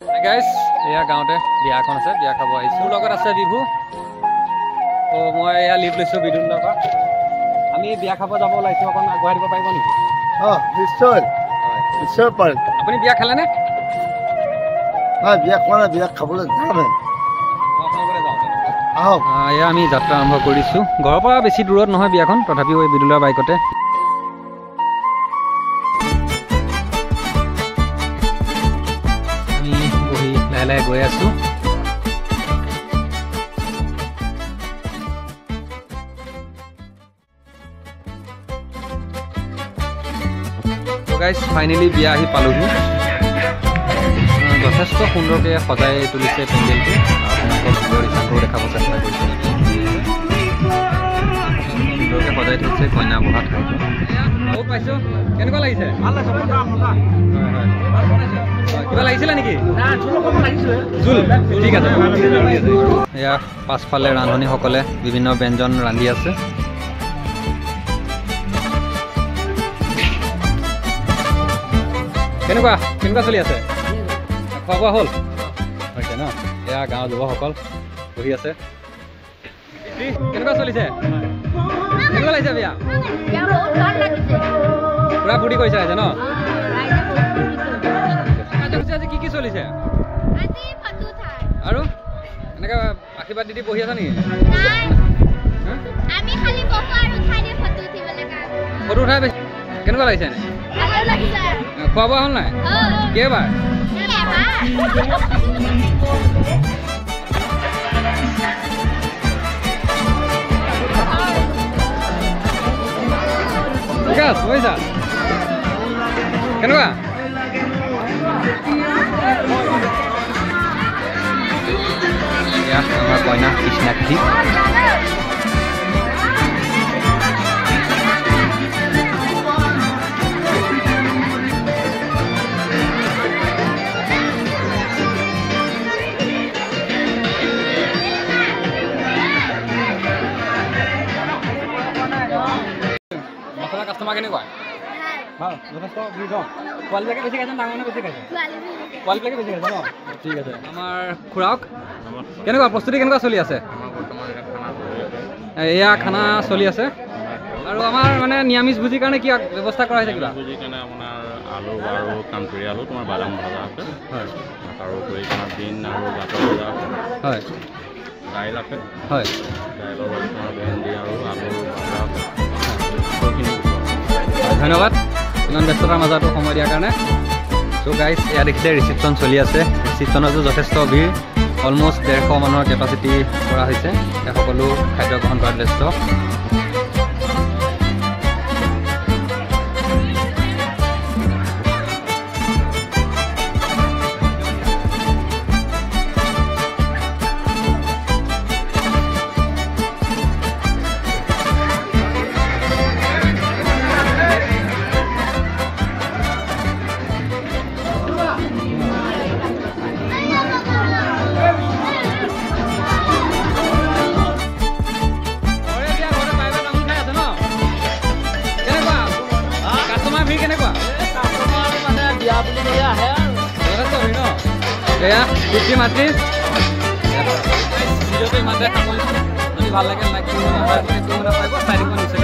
Guys এয়া গাঁৱতে বিয়া এখন আছে, বিয়া খাব আহিছোঁ। লগত আছে বিভু। মই এয়া লিভ লৈছোঁ বিদুলৰ পৰা। আমি বিয়া খাব যাব ওলাইছোঁ, অকণ আগবঢ়াই দিব পাৰিব নেকি? নিশ্চয় নিশ্চয় পাৰিম। আপুনি বিয়া খালেনে? নাই, বিয়া খোৱা নাই, বিয়া খাবলৈ যামহে। আহক। এয়া আমি যাত্ৰা আৰম্ভ কৰিছোঁ। ঘৰৰ পৰা বেছি দূৰত নহয় বিয়াখন, তথাপিও এই বিদুলৰ বাইকতে। আমি বহি লাহে লাহে গৈ আছোঁ। গাইজ ফাইনেলি বিয়া আহি পালোহি। যথেষ্ট সুন্দৰকৈ সজাই তুলিছে পেণ্ডেলটো। আপোনালোকক ভিডিঅ' ৰিচাৰ্জো দেখাব চেষ্টা কৰিছোঁ। সুন্দৰকৈ সজাই থৈছে কইনা বহা ঠাইটো। বহুত পাইছোঁ। কেনেকুৱা লাগিছে? ভাল লাগিছে। কিবা লাগিছিলে নেকি? জোল ঠিক আছে। এয়া পাছফালে ৰান্ধনীসকলে বিভিন্ন ব্যঞ্জন ৰান্ধি আছে। কেনেকুৱা কেনেকুৱা চলি আছে? খোৱা বোৱা হ'ল? হৈছে ন? এয়া গাঁৱৰ যুৱকসকল বহি আছে। কেনেকুৱা চলিছে? কেনেকুৱা লাগিছে বিয়া? পুৰা ফূৰ্তি কৰিছে আহিছে ন? আজি কি কি চলিছে? আৰু এনেকৈ আশীৰ্বাদ দি বহি আছা নেকি? ফটো উঠাই বেছি কেনেকুৱা লাগিছে? খোৱা বোৱা হ'ল নাই? কেইবাৰ? বুজিছা কেনেকুৱা? আমাৰ কইনা কৃষ্ণাক্ষী। কাষ্টমাৰ কেনেকুৱা? ভাল, যথেষ্ট ভিৰ ন? পোৱালিবিলাকে বেছি খাইছে, ডাঙৰ মানুহে বেছি খাইছে? পোৱালিবিলাকে বেছি খাইছে ন? ঠিক আছে। আমাৰ খুৰাওক কেনেকুৱা প্ৰস্তুতি কেনেকুৱা চলি আছে? এয়া খানা চলি আছে। আৰু আমাৰ মানে নিৰামিষ ভোজিৰ কাৰণে কি ব্যৱস্থা কৰা হৈছে? কিবা ভোজিৰ কাৰণে আপোনাৰ আলু আৰু কাণপুৰি আলু, তোমাৰ বাদাম ভাজা আছে। হয়। তাৰোপৰি তোমাৰ বিন আৰু গাজৰ ভজা আছে। হয়। দাইল আছে। হয়। দাইলৰ লগত তোমাৰ ভেন্দি আৰু আলু ভাজা আছে। ধন্যবাদ ইমান ব্যস্ততাৰ মাজতো সময় দিয়াৰ কাৰণে। চ' গাইজ এয়া দেখিছে ৰিচিপশ্যন চলি আছে। ৰিচিপশ্যনতো যথেষ্ট ভিৰ, অলমষ্ট 150 মানুহৰ কেপাচিটি কৰা হৈছে। এই সকলো খাদ্য গ্ৰহণ কৰাত ব্যস্ত। এয়া পিতৃ মাতৃ ভিডিঅ'টো ইমানতে সামৰিছোঁ। যদি ভাল লাগে লাইক কৰিব, চাই দিব নিশ্চয়।